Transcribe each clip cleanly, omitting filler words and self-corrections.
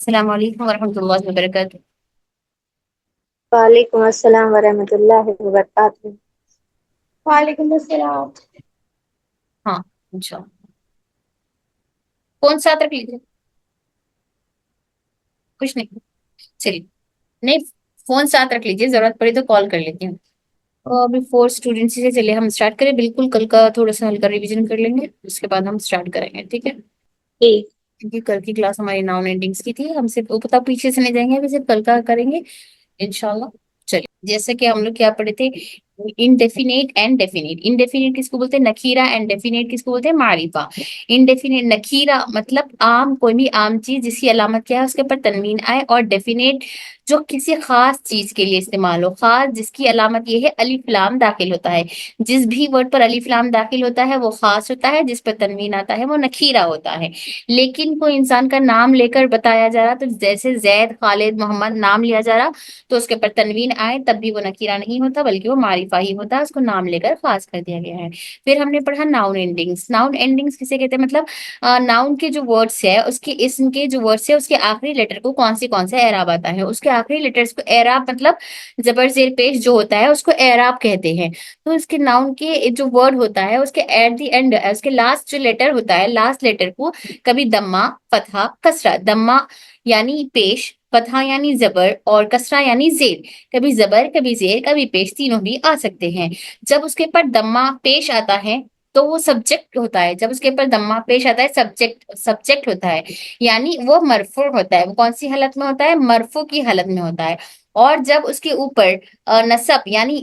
अस्सलाम वालेकुम वरहमतुल्लाहि वबरकातुहू। वालेकुम अस्सलाम वरहमतुल्लाहि वबरकातुहू। वालेकुम अस्सलाम। हाँ, अच्छा। कौन सा तक लीजिए? कुछ नहीं, चलिए। नहीं, फोन साथ रख लीजिए, जरूरत पड़ी तो कॉल कर लेती हूँ। और अभी 4 स्टूडेंट्स से चलिए हम स्टार्ट करें। बिल्कुल कल का थोड़ा सा हल्का रिवीजन कर लेंगे, उसके बाद हम स्टार्ट करेंगे, ठीक है? जी। क्योंकि कल की क्लास हमारी नाउन एंडिंग्स की थी, हम सिर्फ वो पता पीछे से नहीं जाएंगे, अभी सिर्फ कल का करेंगे इंशाल्लाह। चलिए, जैसे कि हम लोग क्या पढ़े थे, इनडेफिनेट एंड डेफिनेट। इनडेफिनेट किसको बोलते हैं? नखीरा। एंड डेफिनेट किसको बोलते हैं? मारिफा। इनडेफिनेट नखीरा मतलब आम, कोई भी आम चीज जिसकी अलामत क्या है उसके ऊपर तनवीन आए। और डेफिनेट जो किसी खास चीज के लिए इस्तेमाल हो, खास जिसकी अलामत ये है अलिफ लाम दाखिल होता है। जिस भी वर्ड पर अलिफ लाम दाखिल होता है वो खास होता है, जिस पर तनवीन आता है वो नखीरा होता है। लेकिन कोई इंसान का नाम लेकर बताया जा रहा, तो जैसे जैद, खालिद, मोहम्मद नाम लिया जा रहा, तो उसके ऊपर तनवीन आए तब भी वो नकीरा नहीं होता, बल्कि वो मारिफा ही होता है, उसको नाम लेकर खास कर दिया गया है। फिर हमने पढ़ा नाउन एंडिंग्स। नाउन एंडिंग्स किसे कहते हैं? मतलब नाउन के जो वर्ड्स है, उसके इसम के जो वर्ड्स है, उसके आखिरी लेटर को कौन सा एराब आता है, उसके आखिरी लेटर्स को एराब मतलब जबर जेर पेश जो होता है उसको एराब कहते हैं। तो इसके नाउन के जो वर्ड होता है उसके एट द एंड, उसके लास्ट जो लेटर होता है, लास्ट लेटर को कभी दम्मा, फतहा, कसरा। दम्मा यानी पेश, फतहा यानी जबर, और कसरा यानी जेर। कभी जबर, कभी जेर, कभी पेश, तीनों भी आ सकते हैं। जब उसके ऊपर दम्मा पेश आता है तो वो सब्जेक्ट होता है। जब उसके ऊपर दम्मा पेश आता है, सब्जेक्ट सब्जेक्ट होता है, यानी वो मरफू होता है। वो कौन सी हालत में होता है? मरफू की हालत में होता है। और जब उसके ऊपर नसब यानी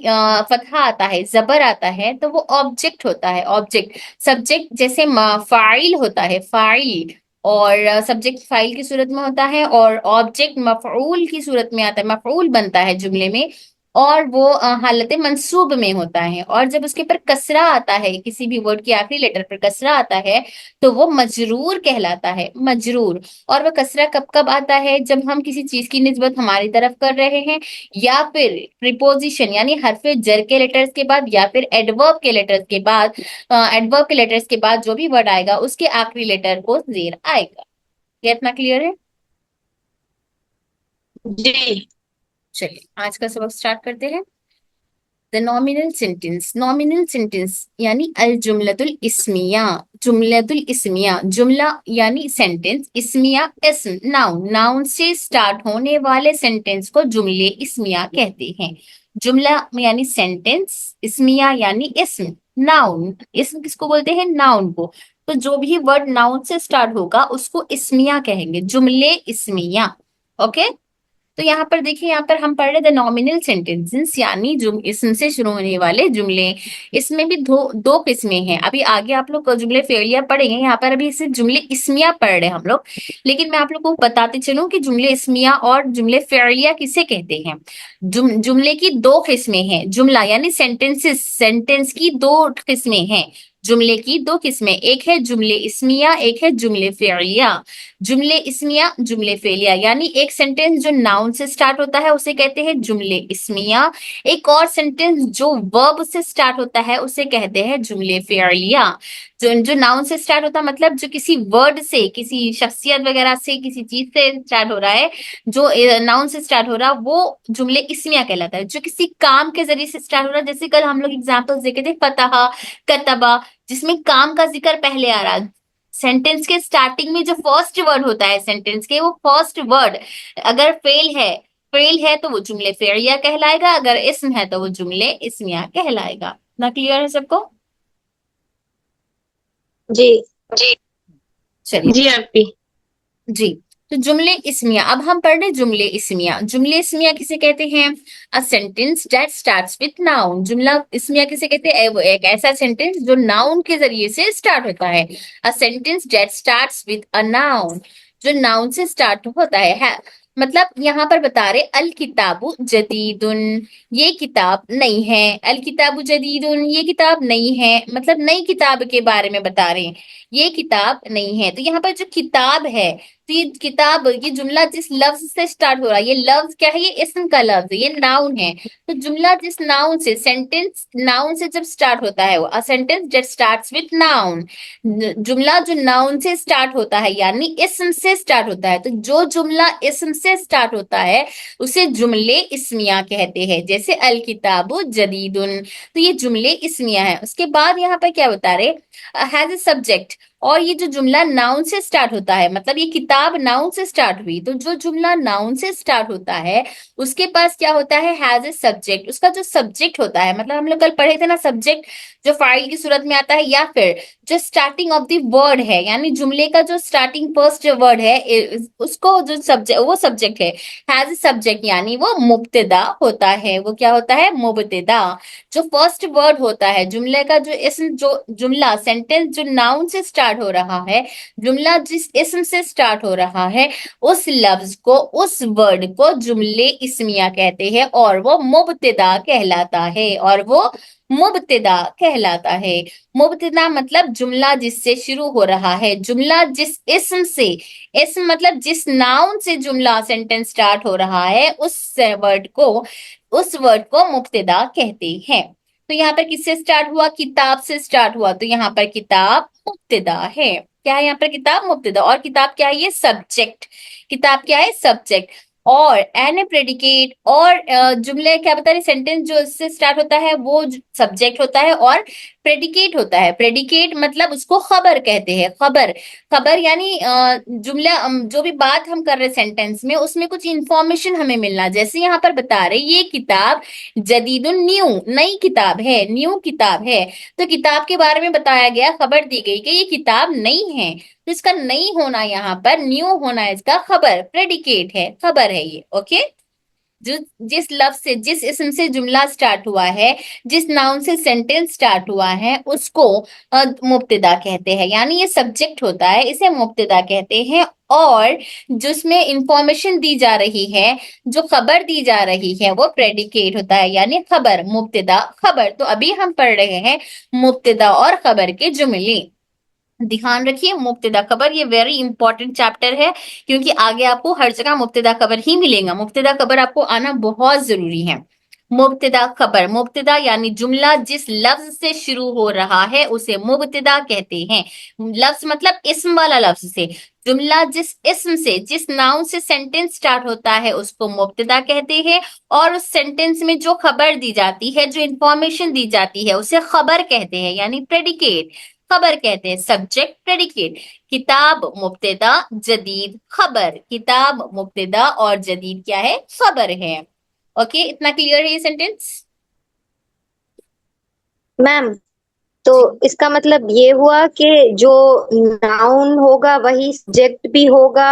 फतहा आता है, जबर आता है, तो वो ऑब्जेक्ट होता है। ऑब्जेक्ट सब्जेक्ट जैसे फाइल होता है, फाइल। और सब्जेक्ट फाइल की सूरत में होता है, और ऑब्जेक्ट मफऊल की सूरत में आता है, मफऊल बनता है जुमले में। और वो हालत मंसूब में होता है। और जब उसके ऊपर कसरा आता है, किसी भी वर्ड के आखिरी लेटर पर कसरा आता है, तो वो मजरूर कहलाता है, मजरूर। और वह कसरा कब कब आता है? जब हम किसी चीज की निस्बत हमारी तरफ कर रहे हैं, या फिर प्रीपोजिशन यानी हरफे जर के लेटर्स के बाद, या फिर एडवर्ब के लेटर्स के बाद। एडवर्ब के लेटर्स के बाद जो भी वर्ड आएगा उसके आखिरी लेटर को जेर आएगा। ये इतना क्लियर है? जी। चलिए आज का सबक स्टार्ट करते हैं। The nominal sentence. Nominal sentence यानी अल जुमलतुल इस्मिया। जुमलतुल इस्मिया जुमला यानी सेंटेंस, इस्मिया इस्म नाउन। नाउन से स्टार्ट होने वाले सेंटेंस को जुमले इस्मिया कहते हैं। जुमला यानी सेंटेंस, इस्मिया यानी इस्म, नाउन। इस्म किसको बोलते हैं? नाउन को। तो जो भी वर्ड नाउन से स्टार्ट होगा उसको इस्मिया कहेंगे, जुमले इस्मिया। ओके। तो यहाँ पर देखिए, यहाँ पर हम पढ़ रहे थे नॉमिनल सेंटेंसेस यानी जुम इसम से शुरू होने वाले जुमले। इसमें भी दो दो किस्में हैं। अभी आगे आप लोग जुमले फेलिया पढ़ेंगे, यहाँ पर अभी सिर्फ जुमले इसमिया पढ़ रहे हैं हम लोग। लेकिन मैं आप लोग को बताते चलूं कि जुमले इसमिया और जुमले फेलिया किसे कहते हैं। जुमले की दो किस्में हैं। जुमला यानी सेंटेंसेस, सेंटेंस की दो किस्में हैं। जुमले की दो किस्में, एक है जुमले इसमिया, एक है जुमले फेलिया। जुमले इसमिया, जुमले फेलिया यानी एक सेंटेंस जो नाउन से स्टार्ट होता है उसे कहते हैं जुमले इसमिया। एक और सेंटेंस जो वर्ब से स्टार्ट होता है उसे कहते हैं जुमले फेलिया। जो नाउन से स्टार्ट होता है मतलब जो किसी वर्ड से, किसी शख्सियत वगैरह से, किसी चीज से स्टार्ट हो रहा है, जो नाउन से स्टार्ट हो रहा है वो जुमले इसमिया कहलाता है। जो किसी काम के जरिए से स्टार्ट हो रहा है, जैसे कल हम लोग एग्जाम्पल्स देखे थे, फतहा, कतबा, जिसमें काम का जिक्र पहले आ रहा है। सेंटेंस के स्टार्टिंग में जो फर्स्ट वर्ड होता है सेंटेंस के, वो फर्स्ट वर्ड अगर फेल है तो वो जुमले फेरिया कहलाएगा, अगर इस्म है तो वो जुमले इसमिया कहलाएगा। ना क्लियर है सबको? जी। जी। चलिए। जी आंटी। जी। तो जुमले इसमिया, अब हम पढ़ रहे जुमले इसमिया। जुमले इसमिया किसे कहते हैं? A sentence that starts with noun. जुमला इसमिया किसे कहते हैं? वो एक ऐसा सेंटेंस जो नाउन के जरिए से स्टार्ट होता है। A sentence that starts with a noun, जो नाउन से स्टार्ट होता है। मतलब यहाँ पर बता रहे अल किताबु जदीदुन, ये किताब नई है। अल किताबु जदीदुन, ये किताब नई है, मतलब नई किताब के बारे में बता रहे हैं। ये किताब नहीं है। तो यहाँ पर जो किताब है, तो ये किताब, ये जुमला जिस लफ्ज से स्टार्ट हो रहा है, ये लफ्ज क्या है, ये इस्म का लफ्ज है, ये नाउन है। तो जुमला जिस नाउन से, सेंटेंस नाउन से जब स्टार्ट होता है, a sentence that starts with noun, जुमला जो नाउन से स्टार्ट होता है यानी इस्म से स्टार्ट होता है, तो जो जुमला इस्म से स्टार्ट होता है उसे जुमले इस्मिया कहते हैं। जैसे अल किताबु जदीदुन, तो ये जुमले इस्मिया है। उसके बाद यहाँ पर क्या बता रहे, हैज ए सब्जेक्ट, और ये जो जुमला नाउन से स्टार्ट होता है, मतलब ये किताब नाउन से स्टार्ट हुई, तो जो जुमला नाउन से स्टार्ट होता है उसके पास क्या होता है, हैज ए सब्जेक्ट, उसका जो सब्जेक्ट होता है, मतलब हम लोग कल पढ़े थे ना, सब्जेक्ट जो फाइल की सूरत में आता है, या फिर जो स्टार्टिंग ऑफ द वर्ड है, यानी जुमले का जो स्टार्टिंग फर्स्ट जो वर्ड है उसको जो सब्जेक्ट, वो सब्जेक्ट है। हैज ए सब्जेक्ट यानी वो मुब्तदा होता है, वो क्या होता है, मुब्तदा। जो फर्स्ट वर्ड होता है जुमले का, जो इसम, जो जुमला सेंटेंस जो नाउन से स्टार्ट हो रहा है, जुमला जिस इसम से स्टार्ट हो रहा है, उस लफ्ज को, उस वर्ड को जुमले इस्मिया कहते हैं, और वो मुब्तदा कहलाता है, और वो मुब्तदा कहलाता है। मुब्तदा मतलब जुमला जिससे शुरू हो रहा है, जुमला जिस इसम से, इसम मतलब जिस नाउन से जुमला सेंटेंस स्टार्ट हो रहा है, उस वर्ड को मुब्तदा कहते हैं। तो यहाँ पर किससे स्टार्ट हुआ, किताब से स्टार्ट हुआ, तो यहाँ पर किताब मुब्तदा है। क्या है यहाँ पर, किताब मुब्तदा, और किताब क्या है, ये सब्जेक्ट, किताब क्या है, सब्जेक्ट। और एन ए प्रेडिकेट, और जुमले क्या बता रहे, सेंटेंस जो इससे स्टार्ट होता है वो सब्जेक्ट होता है, और प्रेडिकेट होता है। प्रेडिकेट मतलब उसको खबर कहते हैं, खबर। खबर यानी जुमला, जो भी बात हम कर रहे सेंटेंस में, उसमें कुछ इंफॉर्मेशन हमें मिलना। जैसे यहाँ पर बता रहे ये किताब जदीदुन, न्यू, नई किताब है, न्यू किताब है, तो किताब के बारे में बताया गया, खबर दी गई कि ये किताब नई है, तो इसका नई होना, यहाँ पर न्यू होना, इसका खबर, प्रेडिकेट है, खबर है ये। ओके, जो जिस लफ्ज से, जिस इसम से जुमला स्टार्ट हुआ है, जिस नाउन से सेंटेंस स्टार्ट हुआ है, उसको मुब्तदा कहते हैं, यानी ये सब्जेक्ट होता है, इसे मुब्तदा कहते हैं। और जिसमें इंफॉर्मेशन दी जा रही है, जो खबर दी जा रही है, वो प्रेडिकेट होता है, यानी खबर, मुब्तदा खबर। तो अभी हम पढ़ रहे हैं मुब्तदा और खबर के जुमले। ध्यान रखिए, मुब्तदा खबर ये वेरी इंपॉर्टेंट चैप्टर है, क्योंकि आगे आपको हर जगह मुब्तदा खबर ही मिलेगा, मुब्तदा खबर आपको आना बहुत जरूरी है। मुब्तदा खबर, मुब्तदा यानी जुमला जिस लफ्ज से शुरू हो रहा है उसे मुब्तदा कहते हैं। लफ्ज मतलब इस्म वाला लफ्ज से, जुमला जिस इस्म से, जिस नाउन से सेंटेंस स्टार्ट होता है उसको मुब्तदा कहते हैं, और उस सेंटेंस में जो खबर दी जाती है, जो इंफॉर्मेशन दी जाती है, उसे खबर कहते हैं, यानी प्रेडिकेट, खबर कहते हैं, सब्जेक्ट प्रेडिकेट। किताब मुब्तदा, जदीद खबर, किताब मुब्तदा और जदीद क्या है, खबर है। ओके, इतना क्लियर है ये सेंटेंस। मैम, तो जी इसका मतलब ये हुआ कि जो नाउन होगा वही सब्जेक्ट भी होगा।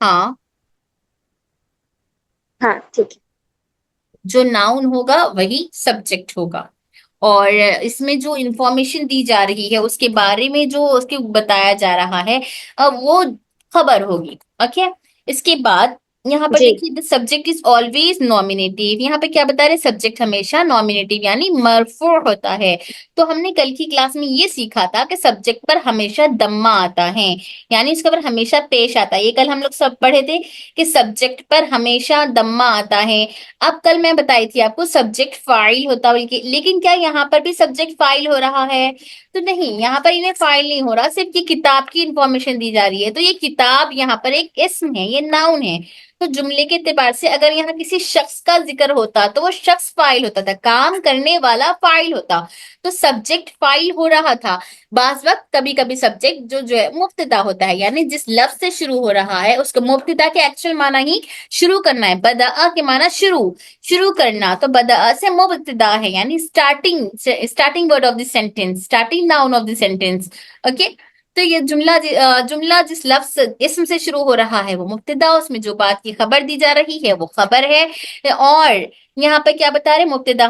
हाँ, हाँ ठीक है। जो नाउन होगा वही सब्जेक्ट होगा, और इसमें जो इंफॉर्मेशन दी जा रही है, उसके बारे में जो उसके बताया जा रहा है, अब वो खबर होगी। ओके, इसके बाद यहाँ पर जी देखिए, the subject is always nominative. यहाँ पे क्या बता रहे, सब्जेक्ट हमेशा नॉमिनेटिव यानी मरफू होता है। तो हमने कल की क्लास में ये सीखा था कि सब्जेक्ट पर हमेशा दम्मा आता है, यानी इसका पर हमेशा पेश आता है। ये कल हम लोग सब पढ़े थे कि सब्जेक्ट पर हमेशा दम्मा आता है। अब कल मैं बताई थी आपको सब्जेक्ट फाइल होता है बल्कि, लेकिन क्या यहाँ पर भी सब्जेक्ट फाइल हो रहा है, तो नहीं, यहाँ पर इन्हें फाइल नहीं हो रहा, सिर्फ ये किताब की इंफॉर्मेशन दी जा रही है। तो ये किताब यहाँ पर एक इस्म है, ये नाउन है। तो जुमले के एतबार से अगर यहाँ किसी शख्स का जिक्र होता तो वो शख्स फाइल होता था, काम करने वाला फाइल होता, तो सब्जेक्ट फाइल हो रहा था। बाज वक्त कभी कभी सब्जेक्ट जो है मुब्तदा होता है, यानी जिस लफ्ज से शुरू हो रहा है उसको, मुब्तदा के एक्चुअल माना ही शुरू करना है, बदा के माना शुरू, शुरू करना, तो बदा से मुब्तदा है, यानी starting, starting word of the sentence, starting noun of the sentence. Okay, तो ये जुमला जुमला जिस लफ्ज इस्म से शुरू हो रहा है वो मुब्तदा, उसमें जो बात की खबर दी जा रही है वो खबर है। और यहाँ पे क्या बता रहे, मुब्तदा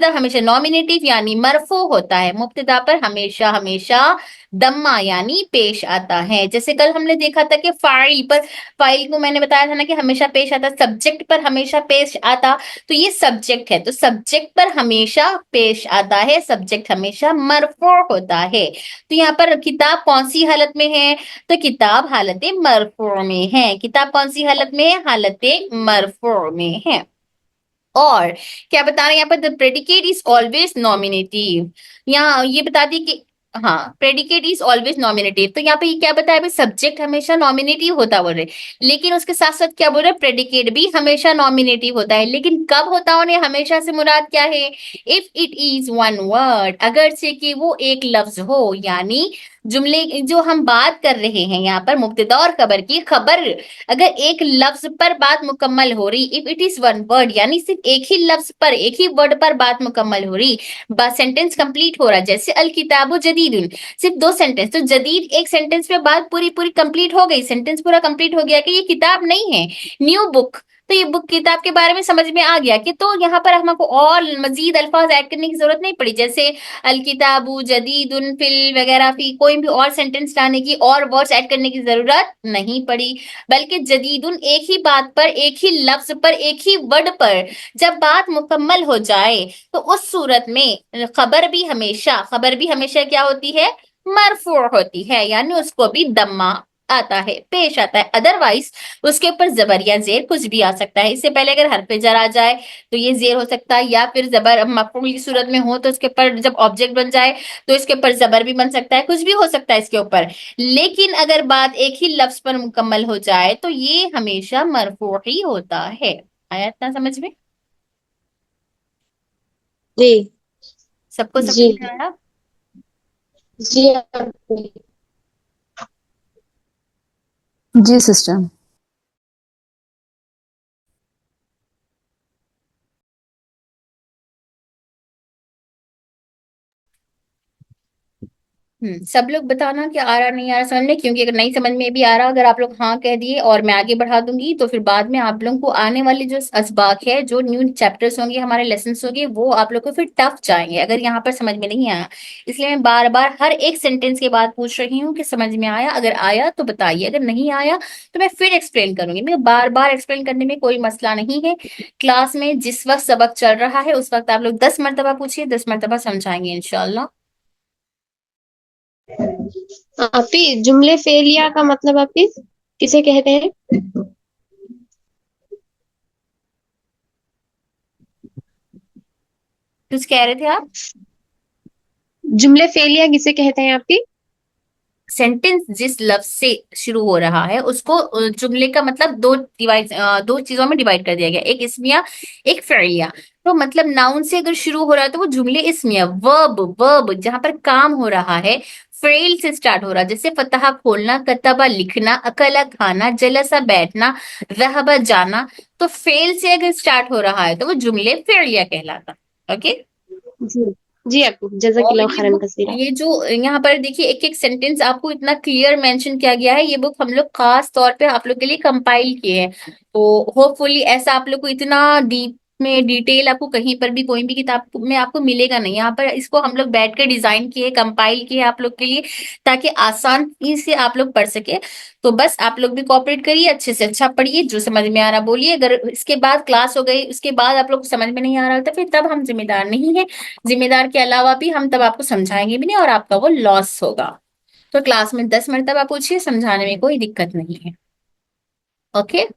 हमेशा नॉमिनेटिव यानी मरफू होता है, मुब्तदा पर हमेशा हमेशा दम्मा यानी पेश आता है। जैसे कल हमने देखा था कि फाइल पर, फाइल को मैंने बताया था ना कि हमेशा पेश आता, सब्जेक्ट पर हमेशा पेश आता, तो ये सब्जेक्ट है, तो सब्जेक्ट पर हमेशा पेश आता है, सब्जेक्ट हमेशा मरफू होता है। तो यहाँ पर पर किताब कौन सी हालत में है, तो किताब हालत मरफू में है। किताब कौन सी हालत में है, हालत मरफू में है। और क्या बता रहे हैं यहाँ पर, the predicate is always nominative. यहाँ ये बता दी कि हाँ, प्रेडिकेट इज ऑलवेज नॉमिनेटिव, तो यहाँ पे ये क्या बताया भाई, सब्जेक्ट हमेशा नॉमिनेटिव होता बोल रहे, लेकिन उसके साथ साथ क्या बोल रहे, प्रेडिकेट भी हमेशा नॉमिनेटिव होता है। लेकिन कब होता है, उन्हें हमेशा से मुराद क्या है, if it is one word, अगर से कि वो एक लफ्ज हो, यानी जुमले जो हम बात कर रहे हैं यहाँ पर मुब्तदा और खबर की, खबर अगर एक लफ्ज पर बात मुकम्मल हो रही, if it is one word, यानी सिर्फ एक ही लफ्ज पर, एक ही वर्ड पर बात मुकम्मल हो रही, बस सेंटेंस कंप्लीट हो रहा है, जैसे अल किताबु जदीदुन, सिर्फ दो सेंटेंस, तो जदीद एक सेंटेंस पे बात पूरी पूरी कंप्लीट हो गई, सेंटेंस पूरा कंप्लीट हो गया कि ये किताब नहीं है, न्यू बुक, तो ये बुक किताब के बारे में समझ में आ गया कि, तो यहाँ पर हमको और मजीद अल्फाज ऐड करने की जरूरत नहीं पड़ी, जैसे अल किताबु जदीदुन फिल वगैरह, फी कोई भी और सेंटेंस लाने की और वर्ड्स ऐड करने की जरूरत नहीं पड़ी, बल्कि जदीदुन एक ही बात पर, एक ही लफ्ज पर, एक ही वर्ड पर जब बात मुकम्मल हो जाए, तो उस सूरत में खबर भी हमेशा क्या होती है, मरफू होती है, यानी उसको भी दम्मा आता है, पेश आता है। अदरवाइज उसके ऊपर जबर या जेर कुछ भी आ सकता है। इससे पहले अगर हरफ जर आ जाए तो ये जेर हो सकता है, या फिर जबर मफऊल की सूरत में हो तो उसके ऊपर जब ऑब्जेक्ट बन जाए तो इसके ऊपर जबर भी बन सकता है, कुछ भी हो सकता है इसके ऊपर। लेकिन अगर बात एक ही लफ्ज पर मुकम्मल हो जाए तो ये हमेशा मरफू ही होता है। आया इतना समझ में, जी सबको समझ जी में आया। जी आंटी। जी सिस्टर। सब लोग बताना कि आ रहा नहीं आ रहा समझ में, क्योंकि अगर नहीं समझ में भी आ रहा, अगर आप लोग हाँ कह दिए और मैं आगे बढ़ा दूंगी, तो फिर बाद में आप लोगों को आने वाले जो असबाक है, जो न्यू चैप्टर्स होंगे, हमारे लेसन्स होंगे, वो आप लोग को फिर टफ जाएंगे अगर यहाँ पर समझ में नहीं आया। इसलिए मैं बार बार हर एक सेंटेंस के बाद पूछ रही हूँ कि समझ में आया, अगर आया तो बताइए, अगर नहीं आया तो मैं फिर एक्सप्लेन करूंगी। मैं बार बार एक्सप्लेन करने में कोई मसला नहीं है। क्लास में जिस वक्त सबक चल रहा है उस वक्त आप लोग 10 मरतबा पूछिए, 10 मरतबा समझाएंगे इंशाल्लाह। आपी जुमले फेलिया का मतलब आपी किसे कहते हैं? कुछ कह रहे थे आप? जुमले फेलिया किसे कहते हैं आपी? सेंटेंस जिस लफ्ज से शुरू हो रहा है उसको जुमले का मतलब दो चीजों में डिवाइड कर दिया गया, एक इस्मिया, एक फ़िलिया। तो मतलब नाउन से अगर शुरू हो रहा है तो वो जुमले इस्मिया, वर्ब वर्ब जहां पर काम हो रहा है, फेल से स्टार्ट हो रहा है, जैसे फतहा खोलना, कतबा लिखना, अकला खाना, जलसा बैठना, रहबा जाना, तो फेल से अगर स्टार्ट हो रहा है तो वो जुमले फ़िलिया कहलाता। ओके। जी जी आपी, और जज़ाकिल्लाहु ये खैरन बुक, कसीरा। ये जो यहाँ पर देखिए एक एक सेंटेंस आपको इतना क्लियर मेंशन किया गया है, ये बुक हम लोग खास तौर पे आप लोग के लिए कंपाइल किए हैं, तो होपफुली ऐसा आप लोग को इतना डीप में डिटेल आपको कहीं पर भी कोई भी किताब में आपको मिलेगा नहीं। यहाँ पर इसको हम लोग बैठ कर डिजाइन किए, कंपाइल किए आप लोग के लिए, ताकि आसानी से आप लोग पढ़ सके। तो बस आप लोग भी कोऑपरेट करिए, अच्छे से अच्छा पढ़िए, जो समझ में आ रहा बोलिए। अगर इसके बाद क्लास हो गई, उसके बाद आप लोग को समझ में नहीं आ रहा तो फिर तब हम जिम्मेदार नहीं है, जिम्मेदार के अलावा भी हम तब आपको समझाएंगे भी नहीं और आपका वो लॉस होगा। तो क्लास में 10 मरतबा पूछिए, समझाने में कोई दिक्कत नहीं है। ओके,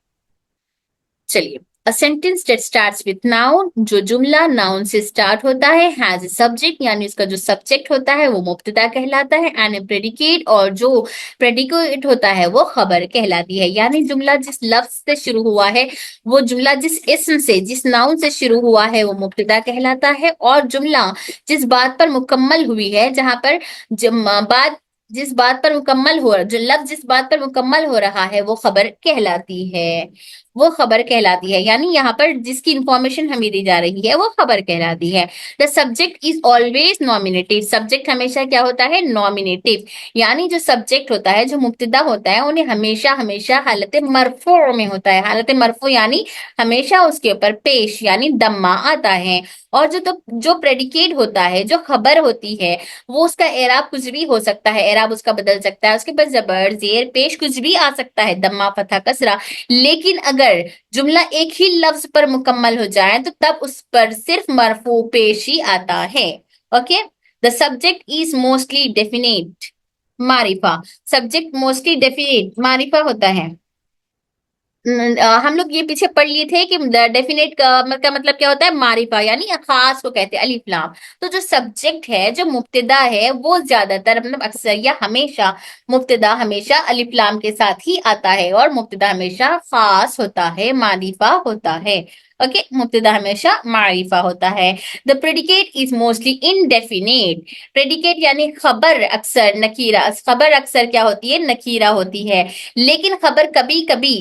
चलिए। A sentence that starts with noun, जो जुमला नाउन से स्टार्ट होता है, हैज ए सब्जेक्ट, यानी उसका जो सब्जेक्ट होता है वो मुब्तदा कहलाता है, एंड ए प्रेडिकेट, और जो प्रेडिकेट होता है वो खबर कहलाती है। यानी जुमला जिस लफ्ज से शुरू हुआ है, वो जुमला जिस इस्म से, जिस नाउन से शुरू हुआ है वो मुब्तदा कहलाता है, और जुमला जिस बात पर मुकम्मल हुई है, जहां पर बात जिस बात पर मुकम्मल हो, जो लफ्ज जिस बात पर मुकम्मल हो रहा है वो खबर कहलाती है, वो खबर कहलाती है। यानी यहाँ पर जिसकी इंफॉर्मेशन हमें दी जा रही है वो खबर कहलाती है। The subject is always nominative, subject हमेशा क्या होता है, नॉमिनेटिव, यानी जो सब्जेक्ट होता है, जो मुब्तदा होता है, उन्हें हमेशा हमेशा हालत मरफू में होता है। हालत मरफू यानी हमेशा उसके ऊपर पेश यानी दम्मा आता है। और जो प्रेडिकेट होता है, जो खबर होती है, वो उसका एराब कुछ भी हो सकता है, एराब उसका बदल सकता है, उसके पास जबर जेर पेश कुछ भी आ सकता है, दम्मा फतहा कसरा। लेकिन अगर जुमला एक ही लफ्ज पर मुकम्मल हो जाए तो तब उस पर सिर्फ मरफू पेश ही आता है। Okay, the subject is mostly definite, मारिफा। सब्जेक्ट मोस्टली डेफिनेट मारिफा होता है। हम लोग ये पीछे पढ़ लिए थे कि डेफिनेट का मतलब क्या होता है, मारिफा यानी खास को कहते हैं, अलिफ लाम। तो जो सब्जेक्ट है, जो मुब्तदा है, वो ज्यादातर मतलब अक्सर या हमेशा मुब्तदा हमेशा अलिफ लाम के साथ ही आता है, और मुब्तदा हमेशा खास होता है, मारिफा होता है। ओके, मुब्तदा हमेशा मारिफा होता है। The predicate is mostly indefinite. Predicate यानी खबर अक्सर नकीरा, खबर अक्सर क्या होती है, नकीरा होती है। लेकिन खबर कभी कभी,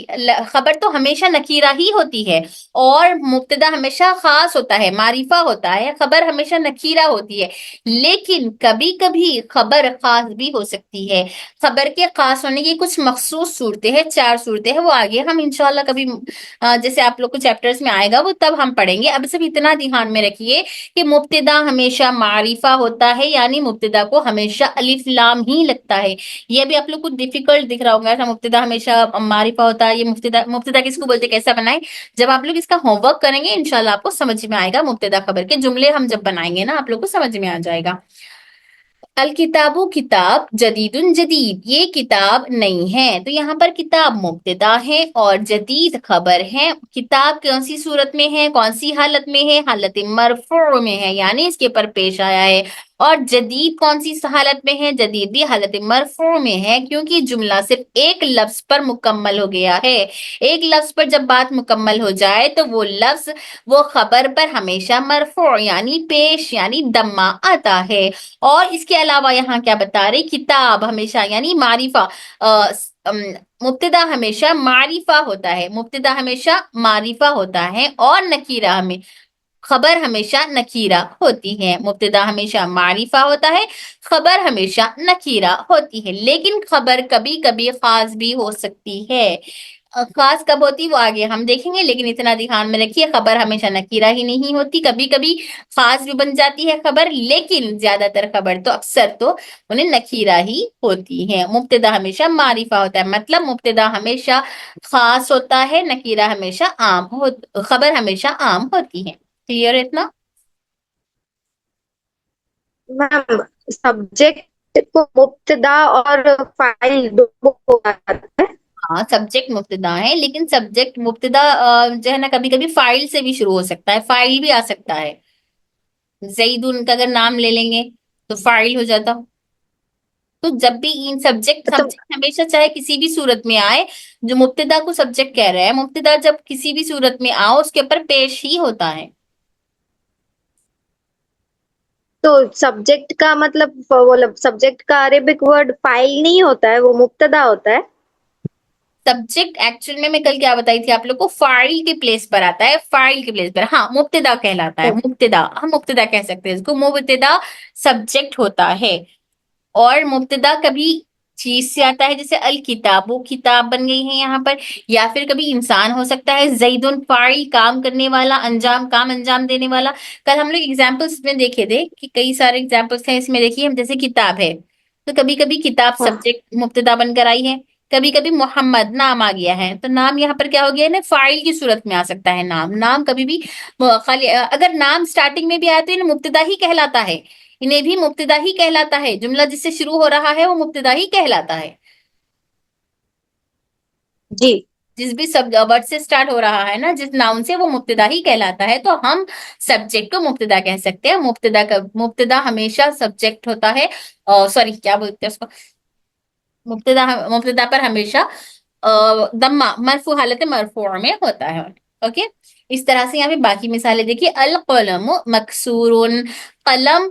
खबर तो हमेशा नकीरा ही होती है, और मुब्तदा हमेशा खास होता है, मारिफा होता है। खबर हमेशा नकीरा होती है, लेकिन कभी कभी खबर खास भी हो सकती है। खबर के खास होने की कुछ मखसूस सूरतें हैं, 4 सूरतें हैं, वो आगे हम इंशाल्लाह कभी जैसे आप लोग को चैप्टर्स में आएगा वो तब हम पढ़ेंगे। अब सिर्फ इतना ध्यान में रखिए कि मुब्तदा हमेशा मारिफा होता है, यानी मुब्तदा को हमेशा अलिफ लाम ही लगता है। ये भी आप लोग को डिफिकल्ट दिख रहा होगा, ऐसा मुब्तदा हमेशा मारिफा होता है, ये मुब्तदा मुब्तदा किसको बोलते हैं, कैसा बनाए। जब आप लोग इसका होमवर्क करेंगे इंशाल्लाह आपको समझ में आएगा, मुब्तदा खबर के जुमले हम जब बनाएंगे ना आप लोग को समझ में आ जाएगा। अल किताबु किताब, जदीदुन जदीद, ये किताब नई है। तो यहाँ पर किताब मुब्तदा है और जदीद खबर है। किताब कौन सी सूरत में है, कौन सी हालत में है, हालत मरफू में है, यानी इसके ऊपर पेश आया है। और जदीद कौन सी हालत में है, जदीद भी हालत मरफू में है, क्योंकि जुमला सिर्फ एक लफ्ज पर मुकम्मल हो गया है। एक लफ्ज पर जब बात मुकम्मल हो जाए तो वो लफ्ज, वो खबर पर हमेशा मरफू यानी पेश यानी दम्मा आता है। और इसके अलावा यहाँ क्या बता रहे, किताब हमेशा यानी मारिफा, मुब्तदा हमेशा मारिफा होता है, मुब्तदा हमेशा मारिफा होता है, और नकीरा हमें, खबर हमेशा नकीरा होती है। मुब्तदा हमेशा मारिफा होता है, खबर हमेशा नकीरा होती है, लेकिन खबर कभी कभी खास भी हो सकती है। खास कब होती है वो आगे हम देखेंगे, लेकिन इतना ध्यान में रखिए खबर हमेशा नकीरा ही नहीं होती, कभी कभी खास भी बन जाती है खबर, लेकिन ज्यादातर खबर तो अक्सर तो उन्हें नकीरा ही होती है। मुब्तदा हमेशा मारिफा होता है, मतलब मुब्तदा हमेशा खास होता है, नकीरा हमेशा आम हो, खबर हमेशा आम होती है। क्लियर है इतना। मैम, सब्जेक्ट को मुब्तदा और फाइल दोनों को आता है। हाँ, सब्जेक्ट मुब्तदा है, लेकिन सब्जेक्ट मुब्तदा जो है ना कभी कभी फाइल से भी शुरू हो सकता है, फाइल भी आ सकता है। जईदुन का अगर नाम ले लेंगे तो फाइल हो जाता। तो जब भी इन सब्जेक्ट तो सब्जेक्ट हमेशा चाहे किसी भी सूरत में आए, जो मुब्तदा को सब्जेक्ट कह रहे हैं, मुब्तदा जब किसी भी सूरत में आओ उसके ऊपर पेश ही होता है। तो सब्जेक्ट का मतलब सब्जेक्ट का अरेबिक वर्ड फाइल नहीं होता है, वो मुब्तदा होता है। सब्जेक्ट एक्चुअल में मैं कल क्या बताई थी आप लोग को, फाइल के प्लेस पर आता है, फाइल के प्लेस पर, हाँ मुब्तदा कहलाता है, मुब्तदा हम मुब्तदा कह सकते हैं इसको, मुब्तदा सब्जेक्ट होता है। और मुब्तदा कभी चीज से आता है, जैसे अल किताबो, किताब बन गई है यहाँ पर, या फिर कभी इंसान हो सकता है, जैदुन फाइल काम करने वाला, अंजाम काम अंजाम देने वाला। कल हम लोग एग्जाम्पल्स में देखे थे कि कई सारे एग्जाम्पल्स हैं इसमें, देखिए हम जैसे किताब है तो कभी कभी किताब हाँ सब्जेक्ट मुब्तदा बनकर आई है, कभी कभी मोहम्मद नाम आ गया है तो नाम यहाँ पर क्या हो गया ना, फाइल की सूरत में आ सकता है नाम। नाम कभी भी खाली अगर नाम स्टार्टिंग में भी आए तो इन्हें मुब्तदा ही कहलाता है, इन्हें भी मुब्तदा ही कहलाता है, जुमला जिससे शुरू हो रहा है वो मुब्तदा ही कहलाता है। जी। जिस भी सब वर्ड से स्टार्ट हो रहा है ना, जिस नाउन से, वो मुब्तदा ही कहलाता है। तो हम सब्जेक्ट को मुब्तदा कह सकते हैं। मुब्तदा का मुब्तदा हमेशा सब्जेक्ट होता है, सॉरी क्या बोलते हैं उसको, मुब्तदा मुब्तदा पर हमेशा दम्मा मरफू हालत मरफू में होता है। ओके, इस तरह से यहाँ पे बाकी मिसालें देखिए, अल कलम मकसूरुन, कलम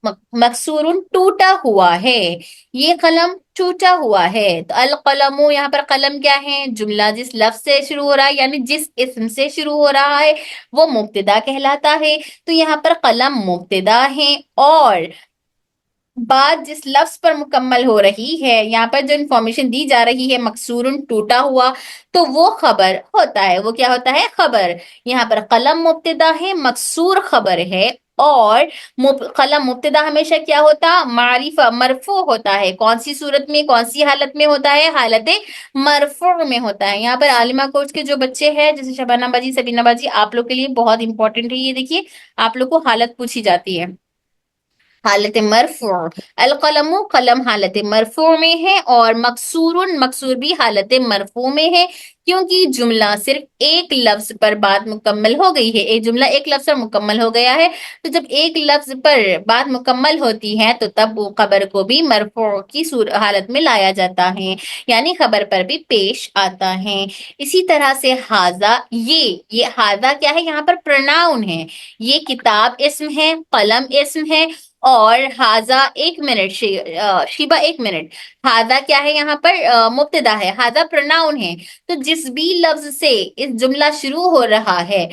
मकसूरुन टूटा हुआ है, ये कलम टूटा हुआ है। तो अल कलमो यहाँ पर कलम क्या है, जुमला जिस लफ्ज से शुरू हो रहा है यानी जिस इस्म से शुरू हो रहा है वो मुब्तदा कहलाता है। तो यहाँ पर कलम मुब्तदा है, और बात जिस लफ्ज पर मुकम्मल हो रही है, यहाँ पर जो इंफॉर्मेशन दी जा रही है मकसूरुन टूटा हुआ, तो वो खबर होता है, वो क्या होता है, खबर। यहाँ पर कलम मुब्तदा है, मकसूर खबर है, और कलम मुब्तदा हमेशा क्या होता, मारिफा मरफू होता है। कौन सी सूरत में, कौन सी हालत में होता है, हालत मरफू में होता है। यहाँ पर आलिमा कोर्स के जो बच्चे हैं जैसे शबाना बाजी, सबीना बाजी, आप लोग के लिए बहुत इंपॉर्टेंट है ये, देखिए आप लोग को हालत पूछी जाती है। हालत मरफू, अल कलमु कलम हालत मरफू में है, और मकसूरुन मकसूर भी हालत मरफू में है, क्योंकि जुमला सिर्फ एक लफ्ज पर बात मुकम्मल हो गई है, एक जुमला एक लफ्ज पर मुकम्मल हो गया है। तो जब एक लफ्ज पर बात मुकम्मल होती है तो तब वो खबर को भी मरफू की हालत में लाया जाता है, यानी खबर पर भी पेश आता है। इसी तरह से हाजा, ये हाजा क्या है, यहाँ पर प्रोनाउन है। ये किताब इस्म है, कलम इस्म है, और हाजा, एक मिनट शिबा एक मिनट, हाजा क्या है यहाँ पर, मुब्तदा है, हाजा प्रोनाउन है। तो जिस भी लफ्ज से इस जुमला शुरू हो रहा है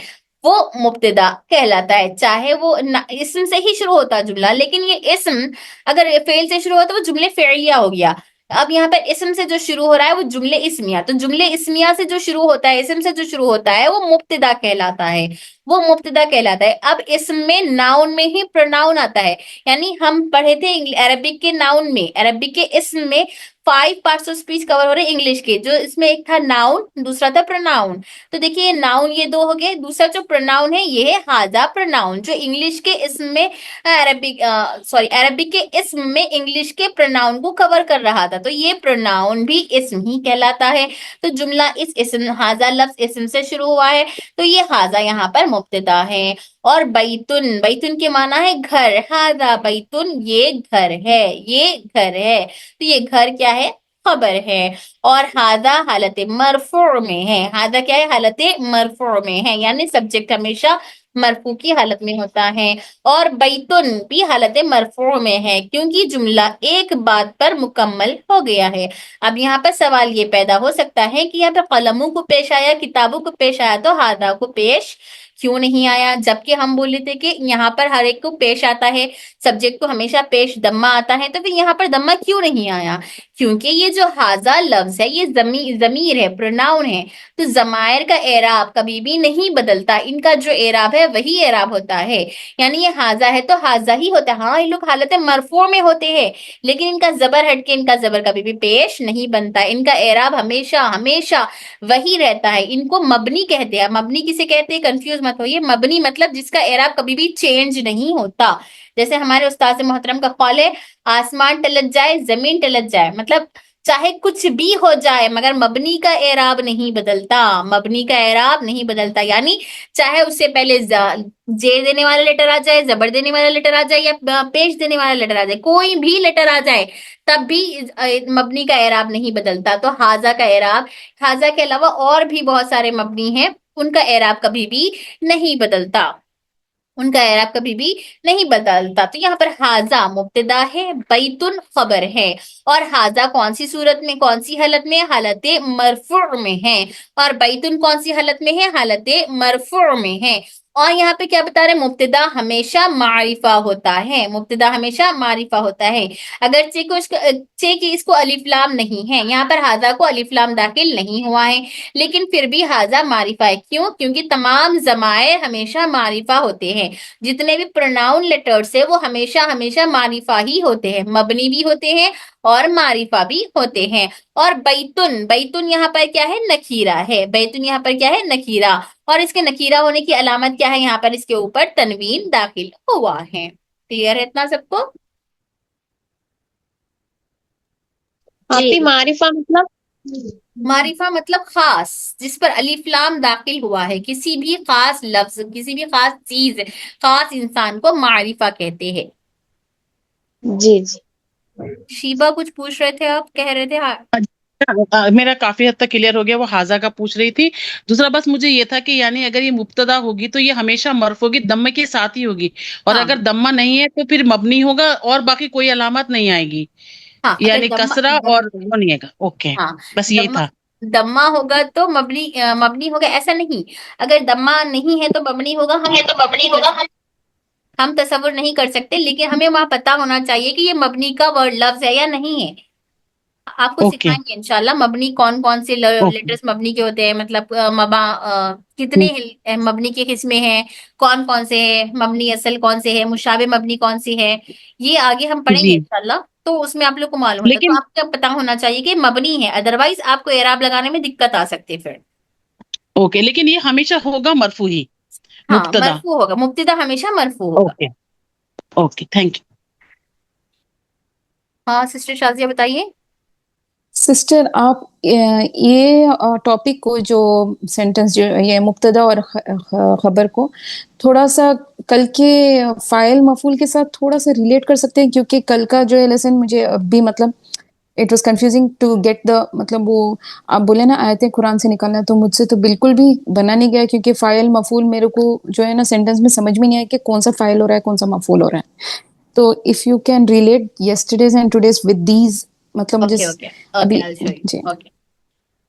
वो मुब्तदा कहलाता है, चाहे वो इस्म से ही शुरू होता जुमला, लेकिन ये इस्म अगर फेल से शुरू होता वो जुमले फेलिया हो गया। अब यहाँ पर इस्म से जो शुरू हो रहा है वो जुमले इस्मिया, तो जुमले इस्मिया से जो शुरू होता है, इस्म से जो शुरू होता है वो मुब्तदा कहलाता है, वो मुब्तदा कहलाता है। अब इसम में नाउन में ही प्रोनाउन आता है, यानी हम पढ़े थे अरबिक के नाउन में, अरबिक के इसम में 5 पार्ट्स ऑफ स्पीच कवर हो रहे हैं इंग्लिश के, जो इसमें एक था नाउन, दूसरा था प्रोनाउन। तो देखिए ये नाउन, ये दो हो गए, दूसरा जो प्रोनाउन है ये है हाजा प्रोनाउन, जो इंग्लिश के इसम में अरबिक के इसम में इंग्लिश के प्रोनाउन को कवर कर रहा था, तो ये प्रोनाउन भी इसम ही कहलाता है। तो जुमला इस इसम, हाजा लफ्ज इसम से शुरू हुआ है, तो ये हाजा यहाँ पर मुब्तदा है। और बैतुन, बैतुन के माना है घर, हाजा बैतुन, ये घर है, ये घर है, तो ये घर क्या है, खबर है। और हादा हालत मरफू में है, हादा क्या है, हालत मरफू में है, यानी सब्जेक्ट हमेशा मरफू की हालत में होता है। और बैतुन भी हालत मरफू में है, क्योंकि जुमला एक बात पर मुकम्मल हो गया है। अब यहाँ पर सवाल ये पैदा हो सकता है कि यहाँ पर कलमों को पेश आया, किताबों को पेश आया, तो हादा को पेश क्यों नहीं आया, जबकि हम बोले थे कि यहाँ पर हर एक को पेश आता है, सब्जेक्ट को हमेशा पेश दम्मा आता है, तो फिर यहाँ पर दम्मा क्यों नहीं आया, क्योंकि ये जो हाजा लफ्ज है ये जमीर है, प्रोनाउन है, तो जमायर का एराब कभी भी नहीं बदलता, इनका जो एराब है वही एराब होता है, यानी ये हाजा है तो हाजा ही होता है। हाँ, ये लोग हालत मरफू में होते हैं, लेकिन इनका जबर हटके इनका जबर कभी भी पेश नहीं बनता, इनका एराब हमेशा हमेशा वही रहता है। इनको मबनी कहते हैं, मबनी किसे कहते हैं कंफ्यूज मत होइए, मबनी मतलब जिसका एराब कभी भी चेंज नहीं होता। जैसे हमारे उस्ताद मोहतरम का कौल है, आसमान टलक जाए जमीन टलक जाए, मतलब चाहे कुछ भी हो जाए मगर मबनी का एराब नहीं बदलता, मबनी का एराब नहीं बदलता, यानी चाहे उससे पहले जेर देने वाला लेटर आ जाए, जबर देने वाला लेटर आ जाए, या पेश देने वाला लेटर आ जाए, कोई भी लेटर आ जाए तब भी मबनी का एराब नहीं बदलता। तो हाजा का एराब, हाजा के अलावा और भी बहुत सारे मबनी हैं, उनका एराब कभी भी नहीं बदलता, उनका एराब कभी भी नहीं बदलता। तो यहाँ पर हाजा मुब्तदा है, बैतुन खबर है, और हाजा कौन सी सूरत में, कौन सी हालत में, हालत मरफू में है, और बैतुन कौन सी हालत में है, हालत मरफू में है। और यहाँ पे क्या बता रहे हैं, मुब्तदा हमेशा मारिफा होता है, मुब्तदा हमेशा मारिफा होता है। अगर चे को चे की इसको अलिफ लाम नहीं है, यहाँ पर हाजा को अलिफ लाम दाखिल नहीं हुआ है, लेकिन फिर भी हाजा मारिफा है, क्यों, क्योंकि तमाम जमायर हमेशा मारिफा होते हैं, जितने भी प्रोनाउन लेटर्स है वो हमेशा हमेशा मारिफा ही होते हैं, मबनी भी होते हैं और मारिफा भी होते हैं। और बैतुन, बैतुन यहाँ पर क्या है, नकीरा है, बैतुन यहाँ पर क्या है, नकीरा, और इसके नकीरा होने की अलामत क्या है, यहाँ पर इसके ऊपर तनवीन दाखिल हुआ है। क्लियर है इतना सबको? आपी मारिफा मतलब? मारिफा मतलब खास, जिस पर अलिफ लाम दाखिल हुआ है, किसी भी खास लफ्ज, किसी भी खास चीज, खास इंसान को मारिफा कहते हैं। जी जी। शीबा कुछ पूछ रहे थे, आप कह रहे थे हाँ। मेरा काफी हद तक क्लियर हो गया, वो हाजा का पूछ रही थी। दूसरा बस मुझे ये था कि यानी अगर ये मुब्तदा होगी तो ये हमेशा मर्फ होगी, दम्मे के साथ ही होगी, और हाँ अगर दम्मा नहीं है तो फिर मबनी होगा और बाकी कोई अलामत नहीं आएगी, हाँ, अगर यानी दम्मा कसरा और वो नहीं आएगा। ओके, हाँ, बस यही दम्मा था। दम्मा होगा तो मबनी मबनी होगा ऐसा नहीं, अगर दम्मा नहीं है तो मबनी होगा, हम तसव्वुर नहीं कर सकते, लेकिन हमें वहां पता होना चाहिए कि ये मबनी का वर्ड लफ्ज है या नहीं है। आपको ओके सिखाएंगे इंशाल्लाह मबनी कौन कौन से ओके। लेटर्स मबनी के होते हैं, मतलब कितने मबनी के किस्में हैं, कौन कौन से हैं, मबनी असल कौन से है, मुशाबे मबनी कौन सी है, ये आगे हम पढ़ेंगे जी, इंशाल्लाह, तो उसमें आप लोग को मालूम होता है, तो लेकिन आपको पता होना चाहिए कि मबनी है, अदरवाइज आपको एराब लगाने में दिक्कत आ सकती है फिर। ओके, लेकिन ये हमेशा होगा मरफू ही, हाँ, मुब्तदा। मरफू होगा, मुब्तदा हमेशा मरफू होगा। Okay okay, thank you. हाँ सिस्टर शाजिया बताइए। सिस्टर आप ये टॉपिक को जो सेंटेंस जो ये मुब्तदा और खबर को थोड़ा सा कल के फाइल मफूल के साथ थोड़ा सा रिलेट कर सकते हैं, क्योंकि कल का जो है लेसन मुझे अभी मतलब it was confusing to get the मतलब वो आप बोले ना आयतें कुरान से निकालना, तो मुझसे तो बिल्कुल भी बना नहीं गया, क्योंकि फाइल मफूल मेरे को जो है ना सेंटेंस में समझ में नहीं आया कि कौन सा फाइल हो रहा है कौन सा मफूल हो रहा है। तो if you can relate yesterday's and today's with these, मतलब मुझे ओके ओके ओके, अभी आई शो जी यू। ओके,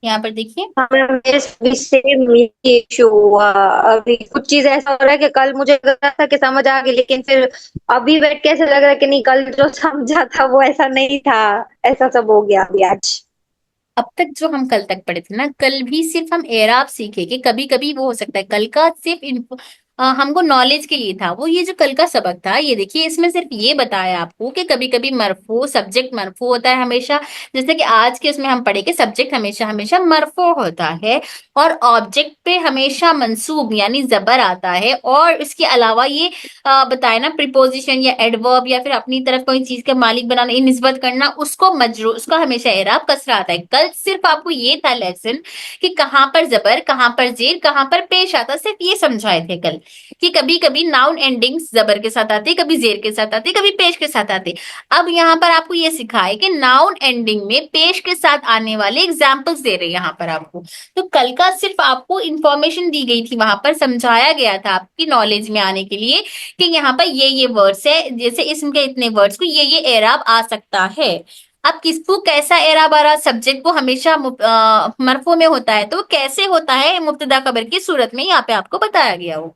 यहाँ पर देखिए। हमें मेरे भी सेम ये इशू हुआ। अभी कुछ चीज ऐसा हो रहा है कि कल मुझे लग रहा था कि समझ आ गई, लेकिन फिर अभी बैठ के ऐसा लग रहा है कि नहीं, कल जो समझा था वो ऐसा नहीं था। ऐसा सब हो गया अभी आज। अब तक जो हम कल तक पढ़े थे ना, कल भी सिर्फ हम एराब सीखे कि कभी कभी वो हो सकता है, कल का सिर्फ हमको नॉलेज के लिए था। वो ये जो कल का सबक था, ये देखिए इसमें सिर्फ ये बताया आपको कि कभी कभी मरफू सब्जेक्ट मरफू होता है हमेशा। जैसे कि आज के उसमें हम पढ़े कि सब्जेक्ट हमेशा हमेशा मरफू होता है, और ऑब्जेक्ट पे हमेशा मंसूब यानी जबर आता है। और इसके अलावा ये बताए ना, प्रीपोजिशन या एडवर्ब या फिर अपनी तरफ कोई चीज के मालिक बनाना, ये निस्बत करना, उसको मजरूर, उसका हमेशा एराब कसरा आता है। कल सिर्फ आपको ये था लेसन कि कहाँ पर जबर, कहाँ पर जेर, कहाँ पर पेश आता, सिर्फ ये समझाए थे कल कि कभी कभी नाउन एंडिंग्स जबर के साथ आते, कभी जेर के साथ आते, कभी पेश के साथ आते। अब यहाँ पर आपको ये सिखाए कि नाउन एंडिंग में पेश के साथ आने वाले एग्जाम्पल्स दे रहे हैं यहाँ पर आपको। तो कल का सिर्फ आपको इंफॉर्मेशन दी गई थी, वहां पर समझाया गया था आपकी नॉलेज में आने के लिए कि यहाँ पर ये वर्ड्स है, जैसे इसम के इतने वर्ड्स को ये एराब आ सकता है। अब किसको कैसा एराब आ रहा, सब्जेक्ट को हमेशा मरफू में होता है, तो वो कैसे होता है मुब्तदा खबर की सूरत में, यहाँ पे आपको बताया गया हो।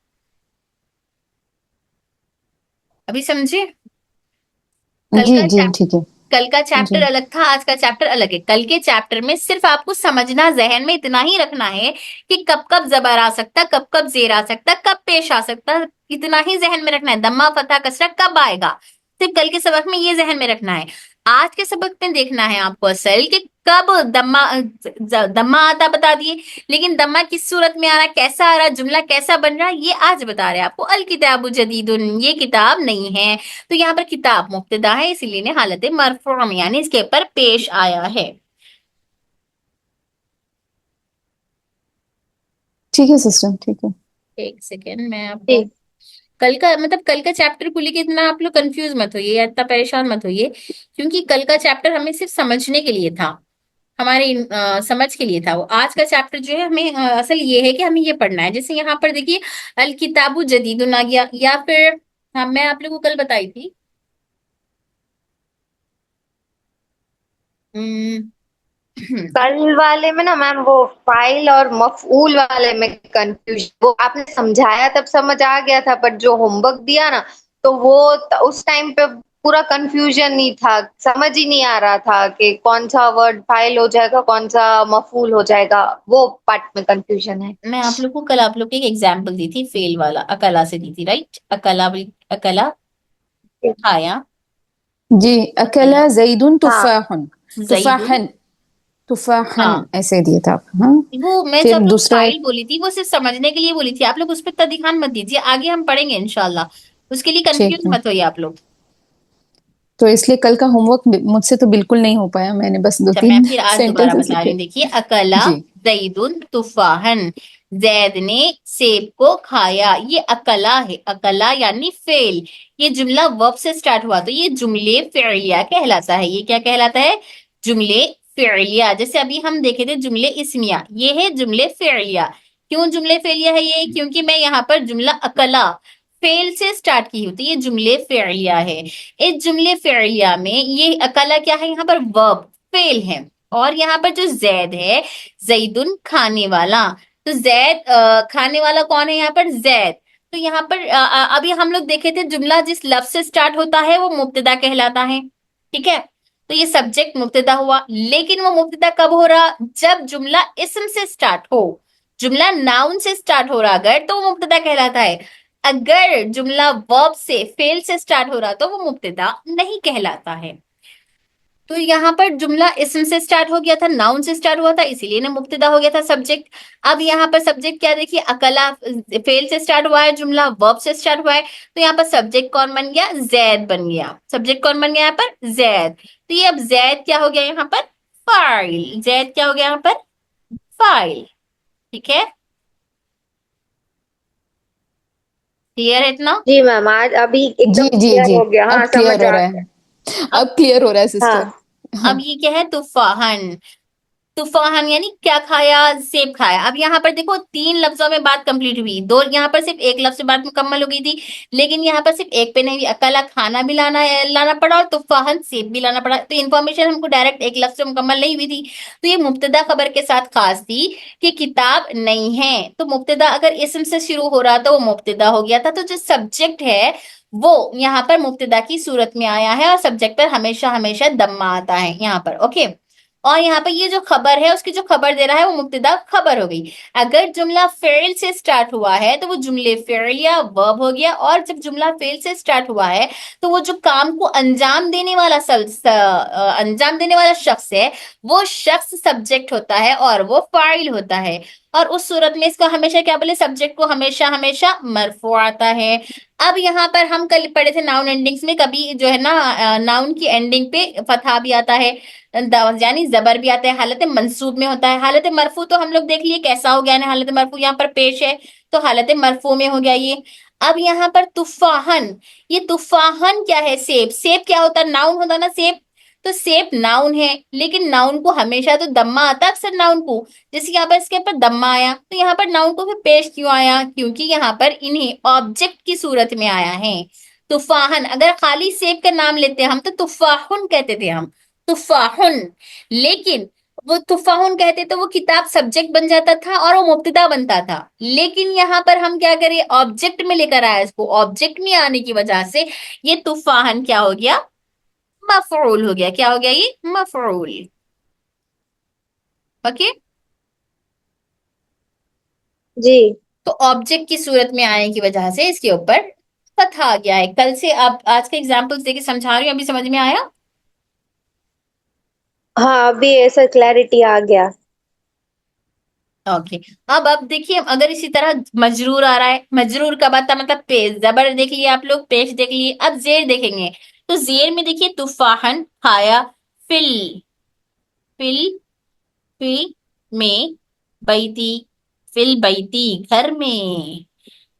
अभी समझे? कल जी का जी ठीक है कल का चैप्टर जी अलग था, आज का चैप्टर अलग है। कल के चैप्टर में सिर्फ आपको समझना, जहन में इतना ही रखना है कि कब कब जबर आ सकता, कब कब जेर आ सकता, कब पेश आ सकता, इतना ही जहन में रखना है। दम्मा फतह कसरा कब आएगा, सिर्फ कल के सबक में ये जहन में रखना है। आज के सबक में देखना है आपको असल कि कब दम्मा दम्मा आता बता दिए, लेकिन दम्मा किस सूरत में आ रहा, कैसा आ रहा, जुमला कैसा बन रहा, ये आज बता रहे हैं आपको। अल किताबु जदीदुन, ये किताब नहीं है। तो यहाँ पर किताब मुब्तदा है, इसीलिए ने हालत मरफू में यानी इसके ऊपर पेश आया है। ठीक है सिस्टर ठीक है। एक सेकेंड, मैं आपको ठीक। कल का मतलब कल का चैप्टर को लेके इतना आप लोग कंफ्यूज मत होइए या इतना परेशान मत होइए, क्योंकि कल का चैप्टर हमें सिर्फ समझने के लिए था, हमारे समझ के लिए था। वो आज का चैप्टर जो है हमें असल ये है कि हमें ये पढ़ना है। जैसे यहाँ पर देखिए अल किताबु जदीदुन आ गया, या फिर हाँ मैं आप लोगों को कल बताई थी हम्म, कल वाले में ना मैम वो फाइल और मफऊल वाले में कंफ्यूज, वो आपने समझाया तब समझ आ गया था, पर जो होमवर्क दिया ना तो वो उस टाइम पे पूरा कंफ्यूजन ही था, समझ ही नहीं आ रहा था कि कौन सा वर्ड फाइल हो जाएगा कौन सा मफूल हो जाएगा, वो पार्ट में कंफ्यूजन है। मैं आप लोग को कल आप लोग को एक एग्जाम्पल दी थी फेल वाला, अकला से दी थी, राइट? अकला अकला खाया, जी अकला अकला जैदुन हाँ तुफाहन, जईदुन, तुफाहन तुफाहन हाँ। ऐसे दिए था आप, हाँ। वो मैं जो फिर आप लोग दूसरा फाइल एक बोली थी वो सिर्फ समझने के लिए बोली थी, आप लोग उस पर इतना ध्यान मत दीजिए, आगे हम पढ़ेंगे इंशाल्लाह, उसके लिए ठीक कंफ्यूज है। मत होइए आप लोग। तो इसलिए कल का होमवर्क मुझसे तो बिल्कुल नहीं हो पाया, मैंने बस दो अच्छा मैं तीन फिर आज दोबारा सेंटेंसेस बता रही लिखे। हूँ, देखिए अकला जी जईदुन तुफाहन, जैद ने सेब को खाया, ये अकला है, अकला यानी फेल। ये जुमला वर्ब से स्टार्ट हुआ तो ये जुमले फि'लिया कहलाता है। ये क्या कहलाता है? जुमले फि'लिया। जैसे अभी हम देखे थे जुमले इस्मिया, ये है जुमले फि'लिया। क्यों जुमले फेलिया है ये? क्योंकि मैं यहाँ पर जुमला अकला फेल से स्टार्ट की हूँ, तो ये जुमले फि'लिया है। इस जुमले फि'लिया में ये अकला क्या है, यहाँ पर वर्ब फेल है। और यहाँ पर जो जैद है, जैदुन खाने वाला, तो जैद खाने वाला कौन है यहाँ पर? जैद। तो यहाँ पर अभी हम लोग देखे थे जुमला जिस लफ्ज से स्टार्ट होता है वो मुब्तदा कहलाता है, ठीक है? तो ये सब्जेक्ट मुब्तदा हुआ, लेकिन वो मुब्तदा कब हो रहा? जब जुमला इस्म से स्टार्ट हो, जुमला नाउन से स्टार्ट हो रहा अगर, तो वो मुब्तदा कहलाता है। अगर जुमला वर्ब से फेल से स्टार्ट हो रहा तो वो मुब्तदा नहीं कहलाता है। तो यहाँ पर जुमला इसम से स्टार्ट हो गया था, नाउन से स्टार्ट हुआ था, इसीलिए ना मुब्तदा हो गया था सब्जेक्ट। अब यहाँ पर सब्जेक्ट क्या देखिए, अकला फेल से स्टार्ट हुआ है, जुमला वर्ब से स्टार्ट हुआ है, तो यहाँ पर सब्जेक्ट कौन बन गया, जैद बन गया। सब्जेक्ट कौन बन गया यहाँ पर, जैद। तो ये अब जैद क्या हो गया यहाँ पर, फाइल। जैद क्या हो गया यहाँ पर, फाइल। ठीक है, क्लियर है इतना। जी मैम, आज अभी जी एकदम जी क्लियर जी, हो गया। हाँ, अब समझ क्लियर हो आ रहा गया। है, अब अब क्लियर हो रहा है सिस्टर। हाँ अब ये क्या है, तुफाहन। तूफान यानी क्या खाया, सेब खाया। अब यहाँ पर देखो, तीन लफ्जों में बात कंप्लीट हुई, दो यहाँ पर सिर्फ एक लफ्ज से बात मुकम्मल हो गई थी, लेकिन यहाँ पर सिर्फ एक पे नहीं हुई, अकेला खाना भी लाना पड़ा और तूफान सेब भी लाना पड़ा। तो इन्फॉर्मेशन हमको डायरेक्ट एक लफ्ज से मुकम्मल नहीं हुई थी। तो ये मुब्तदा खबर के साथ खास थी कि किताब नहीं है। तो मुब्तदा अगर इसम से शुरू हो रहा था वो मुब्तदा हो गया था। तो जो सब्जेक्ट है वो यहाँ पर मुब्तदा की सूरत में आया है, और सब्जेक्ट पर हमेशा हमेशा दम्मा आता है यहाँ पर। ओके, और यहाँ पे ये जो खबर है उसकी जो खबर दे रहा है वो मुब्तदा खबर हो गई। अगर जुमला फेल से स्टार्ट हुआ है तो वो जुमले फेल या वर्ब हो गया, और जब जुमला फेल से स्टार्ट हुआ है तो वो जो काम को अंजाम देने वाला अंजाम देने वाला शख्स है वो शख्स सब्जेक्ट होता है और वो फाइल होता है। और उस सूरत में इसको हमेशा क्या बोले, सब्जेक्ट को हमेशा हमेशा मरफू आता है। अब यहाँ पर हम कल पढ़े थे नाउन एंडिंग्स में, कभी जो है ना नाउन की एंडिंग पे फतहा भी आता है, यानी जबर भी आता है, हालत मंसूब में होता है। हालत मरफू तो हम लोग देख लिए कैसा हो गया ना, हालत मरफू यहाँ पर पेश है तो हालत मरफू में हो गया ये। अब यहाँ पर तुफाहन, ये तुफाहन क्या है, सेब। सेब क्या होता है, नाउन होता ना सेब। तो सेब नाउन है, लेकिन नाउन को हमेशा तो दम्मा आता है अक्सर नाउन को। जैसे यहाँ पर इसके ऊपर दम्मा आया, तो यहाँ पर नाउन को फिर पेश क्यों आया, क्योंकि यहाँ पर इन्हें ऑब्जेक्ट की सूरत में आया है। तुफाहन, अगर खाली सेब का नाम लेते हम तो तुफाहुन कहते थे हम, तुफाहुन। लेकिन वो तुफाहुन कहते तो वो किताब सब्जेक्ट बन जाता था और वो मुब्तदा बनता था। लेकिन यहाँ पर हम क्या करें, ऑब्जेक्ट में लेकर आया इसको, ऑब्जेक्ट में आने की वजह से ये तुफाहन क्या हो गया, मफऊल हो गया। क्या हो गया ये, मफऊल। ओके, जी। तो ऑब्जेक्ट की सूरत में आने की वजह से इसके ऊपर फतहा आ गया है। कल से आप आज के एग्जाम्पल्स देके समझा रही हूँ, अभी समझ में आया। हाँ, अभी ऐसा क्लैरिटी आ गया। ओके, अब देखिए, अगर इसी तरह मजरूर आ रहा है, मजरूर कब आता मतलब पेश, जबर देख लिए आप लोग, पेश देख लिए, अब जेर देखेंगे। तो जेर में देखिए, तुफाहन खाया, फिल, फिल फिल में, बैती, फिल बैती घर में,